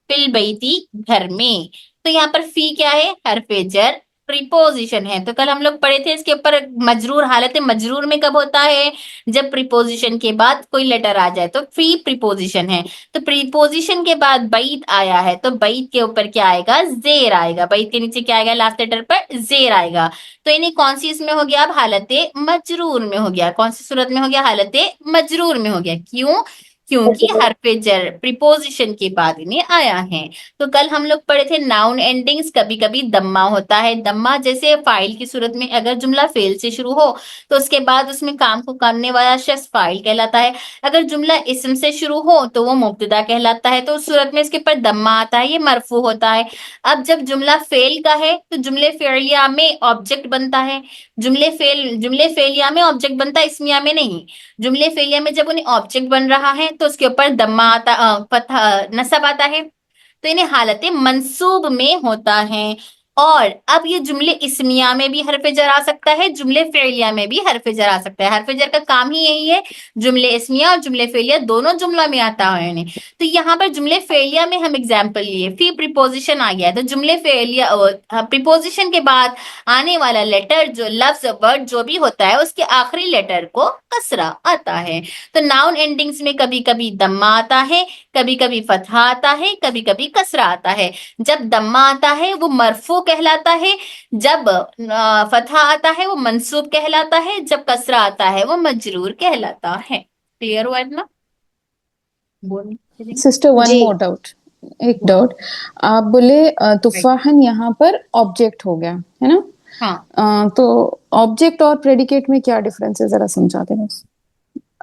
फिल बैती घर में। तो यहाँ पर फी क्या है, हरफे जर, प्रीपोजिशन है। तो कल हम लोग पढ़े थे इसके ऊपर, मजरूर, हालत मजरूर में कब होता है, जब प्रीपोजिशन के बाद कोई लेटर आ जाए तो फी प्रीपोजिशन है। तो प्रीपोजिशन के बाद बैत आया है तो बैत के ऊपर क्या आएगा, जेर आएगा। बैत के नीचे क्या आएगा, लास्ट लेटर पर जेर आएगा। तो इन्हें कौन सी इसमें हो गया, अब हालत मजरूर में हो गया। कौन सी सूरत में हो गया, हालत मजरूर में हो गया। क्यों, क्योंकि हरफे जर प्रीपोजिशन के बाद इन्हें आया है। तो कल हम लोग पढ़े थे नाउन एंडिंग्स, कभी कभी दम्मा होता है। दम्मा जैसे फाइल की सूरत में, अगर जुमला फेल से शुरू हो तो उसके बाद उसमें काम को करने वाला शख्स फाइल कहलाता है। अगर जुमला इस्म से शुरू हो तो वो मुब्तदा कहलाता है, तो उस सूरत में इसके ऊपर दम्मा आता है, ये मरफू होता है। अब जब जुमला फेल का है तो जुमले फेलिया में ऑब्जेक्ट बनता है। जुमले फेलिया में ऑब्जेक्ट बनता है, इसमिया में नहीं। जुमले फेलिया में जब उन्हें ऑब्जेक्ट बन रहा है तो उसके ऊपर दम्मा आता, नसब आता है, तो इन्हें हालत मंसूब में होता है। और अब ये जुमले इस्मिया में भी हरफ जर आ सकता है, जुमले फेलिया में भी हरफ जर आ सकता है। हरफ जर का काम ही यही है, जुमले इस्मिया और जुमले फेलिया दोनों जुमला में आता है इन्हें। तो यहाँ पर जुमले फेलिया में हम एग्जाम्पल लिए, फी प्रीपोजिशन आ गया है, तो जुमले फेलिया प्रीपोजिशन के बाद आने वाला लेटर, जो लफ्ज वर्ड जो भी होता है उसके आखिरी लेटर को कसरा आता है। तो नाउन एंडिंग्स में कभी कभी दम्मा आता है, कभी कभी फतहा आता है, कभी कभी कसरा आता है। जब दम्मा आता है वो मरफू कहलाता है, जब फतहा आता है वो मंसूब कहलाता है, जब कसरा आता है वो मजरूर कहलाता है। क्लियर हुआ ना, बोल सिस्टर वन जी। मोर डाउट, एक डाउट। आप बोले तुफाहन यहाँ पर ऑब्जेक्ट हो गया है ना? हाँ, तो ऑब्जेक्ट और प्रेडिकेट में क्या डिफरेंस है, जरा समझा दे बस।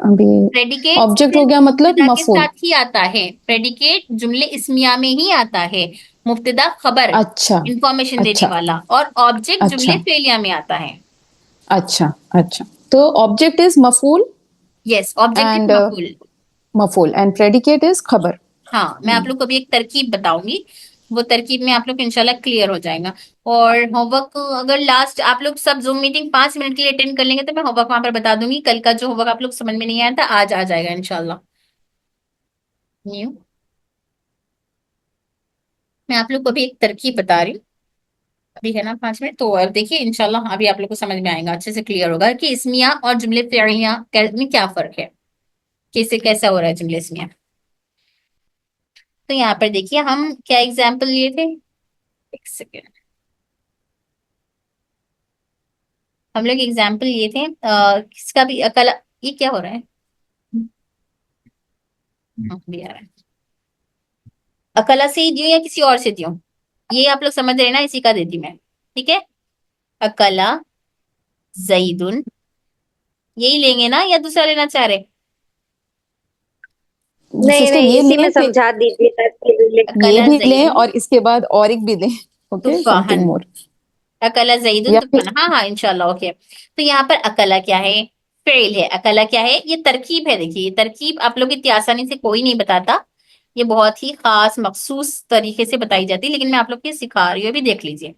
अभी प्रेडिकेट ऑब्जेक्ट हो सिर्फ गया मतलब मुब्तदा के मफूल। साथ ही आता है। प्रेडिकेट जुमले इस्मिया में ही आता है, मुब्तदा खबर, अच्छा इंफॉर्मेशन देने अच्छा वाला, और ऑब्जेक्ट जुमले अच्छा फेलिया में आता है। अच्छा अच्छा, तो ऑब्जेक्ट इज मफूल यस, ऑब्जेक्ट इज एंड मफूल। मफूल एंड प्रेडिकेट इज खबर। हाँ, मैं आप लोग को अभी एक तरकीब बताऊंगी, वो तरकीब में आप लोग को इंशाल्लाह क्लियर हो जाएगा। और होमवर्क अगर लास्ट आप लोग सब जूम मीटिंग 5 मिनट के लिए अटेंड कर लेंगे तो मैं होमवर्क वहां पर बता दूंगी। कल का जो होमवर्क आप लोग समझ में नहीं आया था आज आ जाएगा इंशाल्लाह। न्यू, मैं आप लोग को अभी एक तरकीब बता रही हूँ। अभी है ना 5 मिनट, तो और देखिए इंशाल्लाह अभी आप लोग को समझ में आएगा, अच्छे से क्लियर होगा कि इसमिया और जुमले फ़िअलिया में क्या फर्क है, कैसे कैसा हो रहा है जुमले इसमिया। तो यहाँ पर देखिए हम क्या एग्जाम्पल लिए थे, एक सेकेंड, हम लोग एग्जाम्पल लिए थे किसका भी कल, ये क्या हो रहा है, भी आ रहा है, अकला से ही दियो या किसी और से दियो, ये आप लोग समझ रहे हैं ना, इसी का देती मैं, ठीक है। अकला जईदुन, यही लेंगे ना या दूसरा लेना चाह रहे। नहीं सिस्टर नहीं, ये इसी लें में फिर, समझा दीजिए ताकि ये अकला भी लें जईदुन और इसके बाद और एक भी लें, ओके, तुफाहन, समथिंग मोर। अकला जईदुन या फिर तुफाहन, हाँ हाँ इंशाल्लाह ओके। तो यहाँ पर अकला क्या है, फेल है। अकला क्या है, ये तरकीब है। देखिए ये तरकीब आप लोग इतनी आसानी से कोई नहीं बताता, ये बहुत ही खास मखसूस तरीके से बताई जाती है, लेकिन मैं आप लोग को सिखा रही हूँ, अभी देख लीजिए।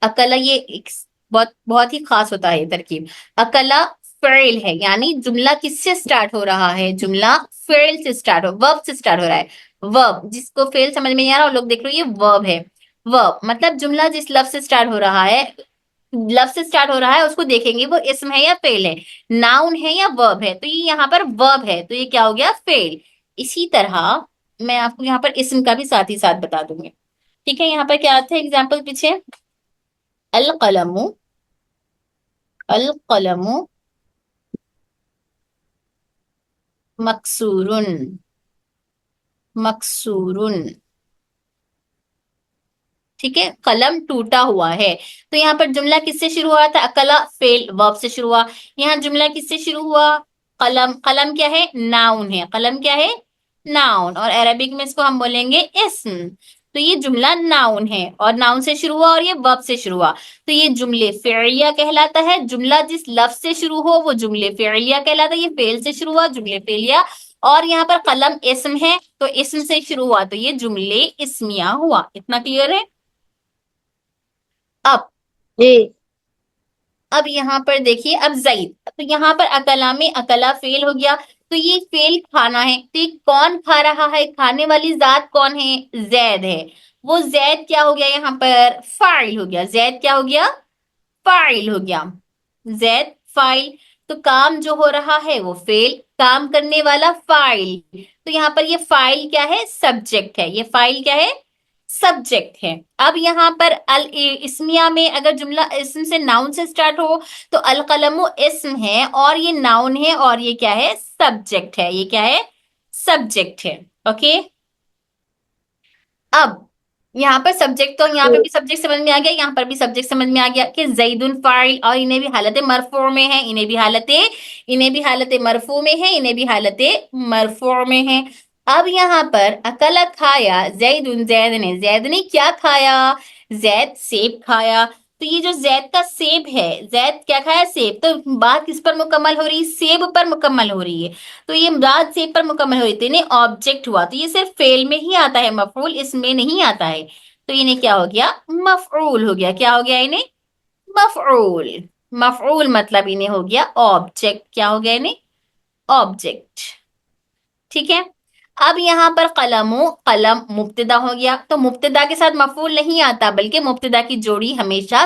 अकला ये एक बहुत बहुत ही खास होता है ये तरकीब। अकला फेल है, यानी जुमला किससे स्टार्ट हो रहा है, जुमला फेल से स्टार्ट हो, वर्ब से स्टार्ट हो रहा है। वर्ब, जिसको फेल समझ में नहीं आ रहा वो लोग देख लो, ये वर्ब है। वर्ब मतलब जुमला जिस लफ्ज से स्टार्ट हो रहा है, लफ्ज से स्टार्ट हो रहा है उसको देखेंगे वो इसम है या फेल है, नाउन है या वर्ब है। तो ये यहाँ पर वर्ब है, तो ये क्या हो गया, फेल। इसी तरह मैं आपको यहाँ पर इसम का भी साथ ही साथ बता दूंगी, ठीक है। यहाँ पर क्या आता है एग्जाम्पल पीछे, अल कलमु, अल कलमु मकसूरुन, मकसूरुन, ठीक है, कलम टूटा हुआ है। तो यहाँ पर जुमला किससे शुरू हुआ था, अकला फेल वर्ब से शुरू हुआ। यहाँ जुमला किससे शुरू हुआ, कलम, कलम क्या है, नाउन है, कलम क्या है, नाउन, और अरबिक में इसको हम बोलेंगे इस्म। तो ये जुमला नाउन है और नाउन से शुरू हुआ और ये वर्ब से शुरू हुआ, तो ये जुमले फि'लिया कहलाता है। जुमला जिस लफ्ज से शुरू हो वो जुमले फि'लिया कहलाता है, ये फेल से शुरू हुआ जुमले फेलिया। और यहाँ पर कलम इस्म है तो इस्म से शुरू हुआ तो ये जुमले इस्मिया हुआ। इतना क्लियर है। अब जी अब यहाँ पर देखिए, अब जईद, तो यहाँ पर अकला में अकला फेल हो गया, तो ये फेल खाना है, तो ये कौन खा रहा है, खाने वाली जात कौन है, जैद है। वो जैद क्या हो गया, यहाँ पर फाइल हो गया, जैद क्या हो गया, फाइल हो गया, जैद फाइल। तो काम जो हो रहा है वो फेल, काम करने वाला फाइल। तो यहाँ पर ये फाइल क्या है, सब्जेक्ट है, ये फाइल क्या है, सब्जेक्ट है। अब यहाँ पर अल इस्मिया में अगर जुमला इस्म से नाउन से स्टार्ट हो तो अल कलमु इस्म है और ये नाउन है और ये क्या है, सब्जेक्ट है, ये क्या है, सब्जेक्ट है। ओके, अब यहाँ पर सब्जेक्ट, तो यहाँ पे भी सब्जेक्ट समझ में आ गया, यहाँ पर भी सब्जेक्ट समझ में आ गया कि जैदुन फाइल, और इन्हें भी हालत मरफू में है, इन्हें भी हालत मरफू में है, इन्हें भी हालत मरफू में है। अब यहाँ पर अकला खाया जैदुन, जैद ने क्या खाया, जैद सेब खाया। तो ये जो जैद का सेब है, जैद क्या खाया, सेब, तो बात किस पर मुकम्मल हो रही है, सेब पर मुकम्मल हो रही है। तो ये मुराद से पर मुकम्मल हुई थी, इन्हें ऑब्जेक्ट हुआ, तो ये सिर्फ फेल में ही आता है, मफऊल इसमें नहीं आता है। तो इन्हें क्या हो गया, मफऊल हो गया, क्या हो गया इन्हें, मफऊल। मफऊल मतलब इन्हें हो गया ऑब्जेक्ट, क्या हो गया इन्हें, ऑब्जेक्ट, ठीक है। अब यहाँ पर कलमो, कलम मुब्तदा हो गया, तो मुब्तदा के साथ मफूल नहीं आता बल्कि मुब्तदा की जोड़ी हमेशा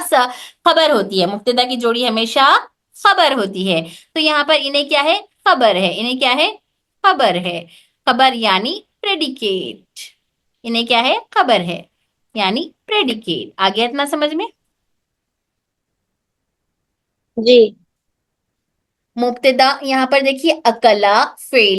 खबर होती है, मुब्तदा की जोड़ी हमेशा खबर होती है। तो यहाँ पर इन्हें क्या है, खबर है, इन्हें क्या है, खबर है, खबर यानी प्रेडिकेट, इन्हें क्या है, खबर है यानी प्रेडिकेट। आ गया इतना समझ में। जी मुब्तदा यहाँ पर देखिए अकला फेल